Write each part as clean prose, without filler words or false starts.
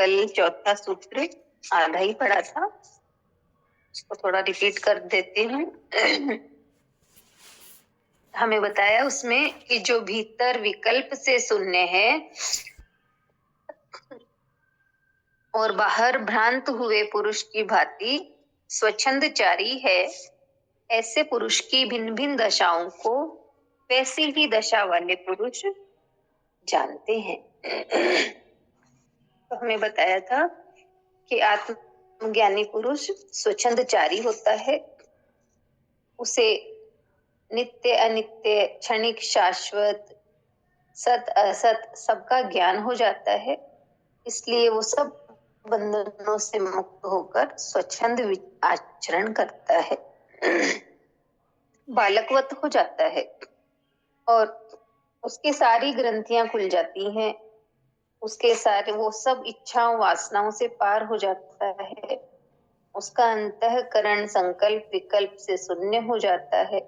कल चौथा सूत्र आधा ही पढ़ा था, उसको थोड़ा रिपीट कर देती हूँ। हमें बताया उसमें कि जो भीतर विकल्प से शून्य है और बाहर भ्रांत हुए पुरुष की भांति स्वच्छंदचारी है, ऐसे पुरुष की भिन्न भिन्न दशाओं को वैसी ही दशा वाले पुरुष जानते हैं। तो हमें बताया था कि आत्मज्ञानी पुरुष स्वच्छंदचारी होता है, उसे नित्य अनित्य, क्षणिक, शाश्वत, सत असत सबका ज्ञान हो जाता है, इसलिए वो सब बंधनों से मुक्त होकर स्वच्छंद आचरण करता है, बालकवत हो जाता है और उसकी सारी ग्रंथियां खुल जाती हैं, उसके सारे वो सब इच्छाओं वासनाओं से पार हो जाता है, उसका अंतःकरण संकल्प विकल्प से शून्य हो जाता है,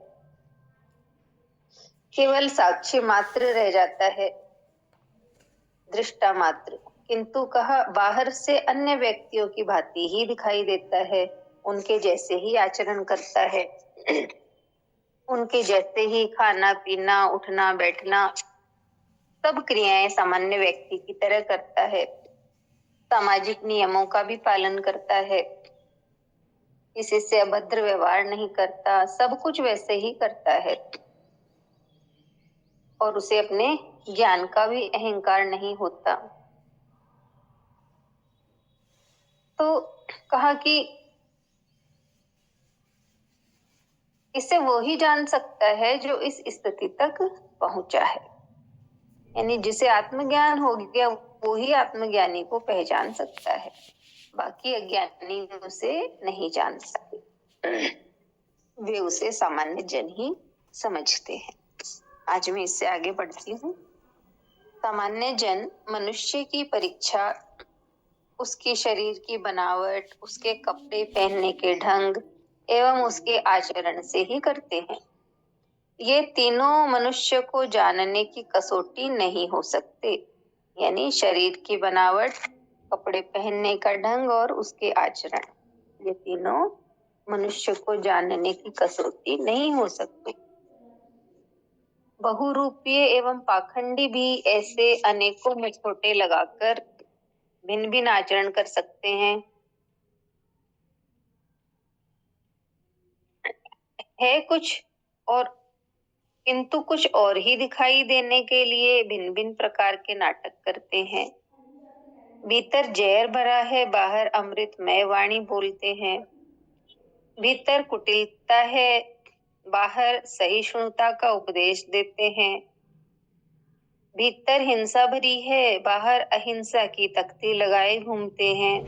केवल साक्षी मात्र रह जाता है, दृष्टा मात्र, किंतु कहा बाहर से अन्य व्यक्तियों की भांति ही दिखाई देता है, उनके जैसे ही आचरण करता है, उनके जैसे ही खाना पीना उठना बैठना सब क्रियाएं सामान्य व्यक्ति की तरह करता है, सामाजिक नियमों का भी पालन करता है, किसी से अभद्र व्यवहार नहीं करता, सब कुछ वैसे ही करता है और उसे अपने ज्ञान का भी अहंकार नहीं होता। तो कहा कि इसे वो ही जान सकता है जो इस स्थिति तक पहुंचा है, यानी जिसे आत्मज्ञान हो गया वो ही आत्मज्ञानी को पहचान सकता है, बाकी अज्ञानी उसे नहीं जान सकते, वे उसे सामान्य जन ही समझते हैं। आज मैं इससे आगे बढ़ती हूँ। सामान्य जन मनुष्य की परीक्षा उसके शरीर की बनावट, उसके कपड़े पहनने के ढंग एवं उसके आचरण से ही करते हैं। ये तीनों मनुष्य को जानने की कसौटी नहीं हो सकते, यानी शरीर की बनावट, कपड़े पहनने का ढंग और उसके आचरण, ये तीनों मनुष्य को जानने की कसौटी नहीं हो सकते। बहुरूपीय एवं पाखंडी भी ऐसे अनेकों मुखौटे लगाकर भिन्न भिन्न आचरण कर सकते हैं। है कुछ और किंतु कुछ और ही दिखाई देने के लिए भिन्न भिन्न प्रकार के नाटक करते हैं। भीतर जहर भरा है, बाहर अमृतमय वाणी बोलते हैं। भीतर कुटिलता है, बाहर सहिष्णुता का उपदेश देते हैं। भीतर हिंसा भरी है, बाहर अहिंसा की तख्ती लगाए घूमते हैं।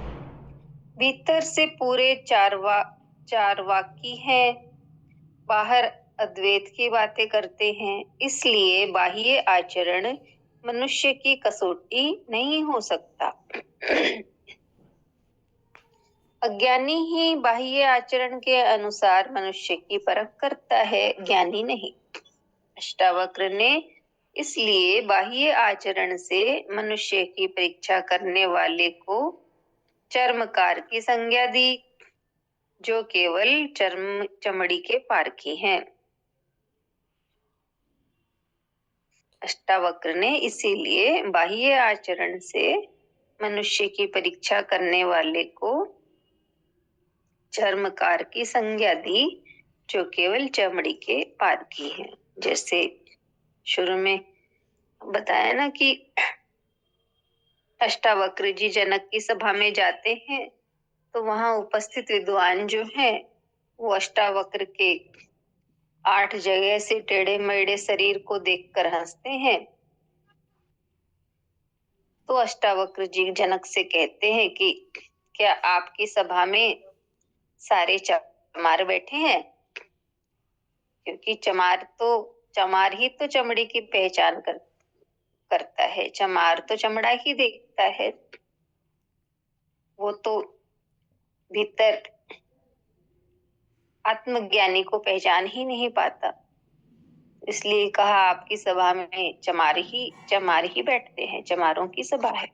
भीतर से पूरे चारवाकी हैं, बाहर अद्वैत की बातें करते हैं। इसलिए बाह्य आचरण मनुष्य की कसौटी नहीं हो सकता। अज्ञानी ही बाह्य आचरण के अनुसार मनुष्य की परख करता है, ज्ञानी नहीं। अष्टावक्र ने इसलिए बाह्य आचरण से मनुष्य की परीक्षा करने वाले को चर्मकार की संज्ञा दी, जो केवल चमड़ी के पारखी हैं। अष्टावक्र ने इसीलिए बाह्य आचरण से मनुष्य की परीक्षा करने वाले को चर्मकार की संज्ञा दी, जो केवल चमड़ी के पारखी हैं। जैसे शुरू में बताया ना कि अष्टावक्र जी जनक की सभा में जाते हैं तो वहां उपस्थित विद्वान जो हैं वो अष्टावक्र के 8 जगह से टेढ़े मेढ़े शरीर को देखकर हंसते हैं। तो अष्टावक्र जी जनक से कहते हैं कि क्या आपकी सभा में सारे चमार बैठे हैं? क्योंकि चमार ही तो चमड़ी की पहचान करता है, चमार तो चमड़ा ही देखता है, वो तो भीतर आत्मज्ञानी को पहचान ही नहीं पाता। इसलिए कहा आपकी सभा में चमार ही बैठते हैं, चमारों की सभा है।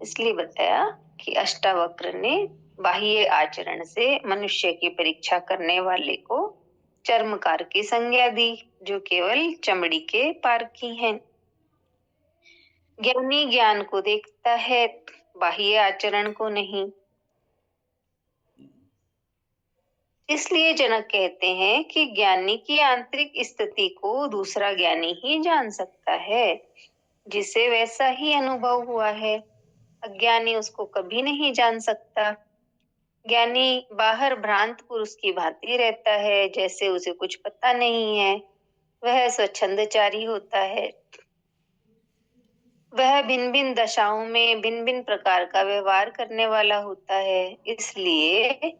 इसलिए बताया कि अष्टावक्र ने बाह्य आचरण से मनुष्य की परीक्षा करने वाले को चर्मकार की संज्ञा दी, जो केवल चमड़ी के पार की है। ज्ञानी ज्ञान को देखता है, बाह्य आचरण को नहीं। इसलिए जनक कहते हैं कि ज्ञानी की आंतरिक स्थिति को दूसरा ज्ञानी ही जान सकता है, जिसे वैसा ही अनुभव हुआ है। अज्ञानी उसको कभी नहीं जान सकता। ज्ञानी बाहर भ्रांत पुरुष की भांति रहता है, जैसे उसे कुछ पता नहीं है। वह स्वच्छंदचारी होता है। वह भिन्न भिन्न दशाओं में भिन्न भिन्न प्रकार का व्यवहार करने वाला होता है। इसलिए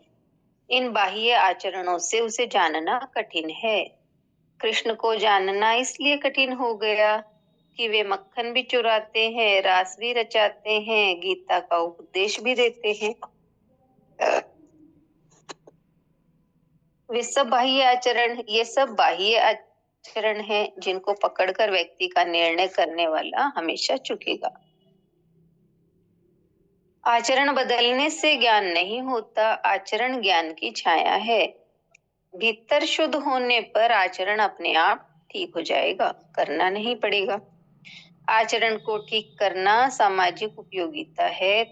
इन बाह्य आचरणों से उसे जानना कठिन है। कृष्ण को जानना इसलिए कठिन हो गया कि वे मक्खन भी चुराते हैं, रास भी रचाते हैं, गीता का उपदेश भी देते हैं। ये सब बाह्य आचरण है, जिनको पकड़कर व्यक्ति का निर्णय करने वाला हमेशा चुकेगा। आचरण बदलने से ज्ञान नहीं होता, आचरण ज्ञान की छाया है। भीतर शुद्ध होने पर आचरण अपने आप ठीक हो जाएगा, करना नहीं पड़ेगा। आचरण को ठीक करना सामाजिक उपयोगिता है,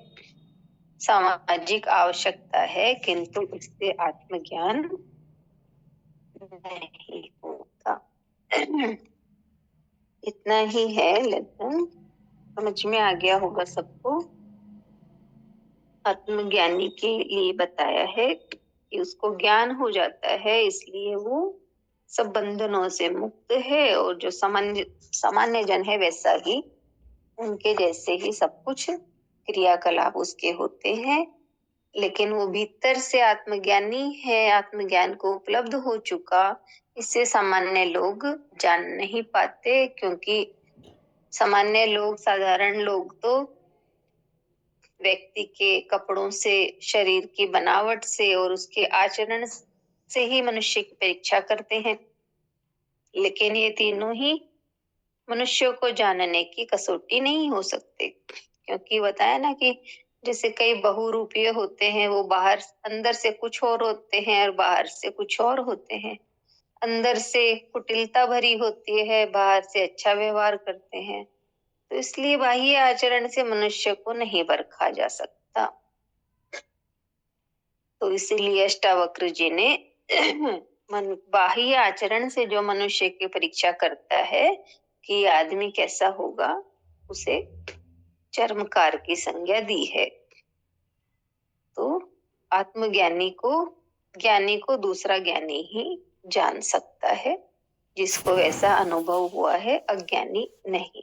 सामाजिक आवश्यकता है, किंतु इससे आत्मज्ञान नहीं होता। इतना ही है लेसन, समझ में आ गया होगा सबको। आत्मज्ञानी के लिए बताया है कि उसको ज्ञान हो जाता है, इसलिए वो सब बंधनों से मुक्त है, और जो सामान्य जन है वैसा ही उनके जैसे ही सब कुछ क्रियाकलाप उसके होते हैं। लेकिन वो भीतर से आत्मज्ञानी है, आत्मज्ञान को उपलब्ध हो चुका। इससे सामान्य लोग जान नहीं पाते, क्योंकि सामान्य लोग, साधारण लोग तो व्यक्ति के कपड़ों से, शरीर की बनावट से और उसके आचरण से ही मनुष्य की परीक्षा करते हैं। लेकिन ये तीनों ही मनुष्यों को जानने की कसौटी नहीं हो सकते, क्योंकि बताया ना कि जैसे कई बहुरूपीय होते हैं, वो बाहर अंदर से कुछ और होते हैं और बाहर से कुछ और होते हैं। अंदर से कुटिलता भरी होती है, बाहर से अच्छा व्यवहार करते हैं। तो इसलिए बाह्य आचरण से मनुष्य को नहीं परखा जा सकता। तो इसीलिए अष्टावक्र जी ने बाह्य आचरण से जो मनुष्य की परीक्षा करता है कि आदमी कैसा होगा, उसे चर्मकार की संज्ञा दी है। तो ज्ञानी को दूसरा ज्ञानी ही जान सकता है, जिसको वैसा अनुभव हुआ है, अज्ञानी नहीं।